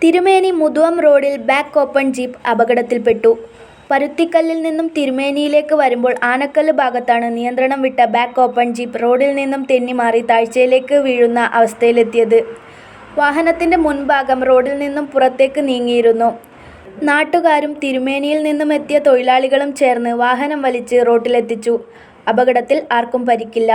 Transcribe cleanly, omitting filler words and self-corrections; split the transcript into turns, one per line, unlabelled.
തിരുമേനി മുതുവം റോഡിൽ back open jeep അപകടത്തിൽപ്പെട്ടു. പരുത്തിക്കല്ലിൽ നിന്നും തിരുമേനിയിലേക്ക് വരുമ്പോൾ ആനക്കല്ല് ഭാഗത്താണ് നിയന്ത്രണം വിട്ട ബാക്ക് ഓപ്പൺ ജീപ്പ് റോഡിൽ നിന്നും തെന്നിമാറി താഴ്ചയിലേക്ക് വീഴുന്ന അവസ്ഥയിലെത്തിയത്. വാഹനത്തിന്റെ മുൻഭാഗം റോഡിൽ നിന്നും പുറത്തേക്ക് നീങ്ങിയിരുന്നു. നാട്ടുകാരും തിരുമേനിയിൽ നിന്നുമെത്തിയ തൊഴിലാളികളും ചേർന്ന് വാഹനം വലിച്ച് റോഡിലെത്തിച്ചു. അപകടത്തിൽ ആർക്കും പരിക്കില്ല.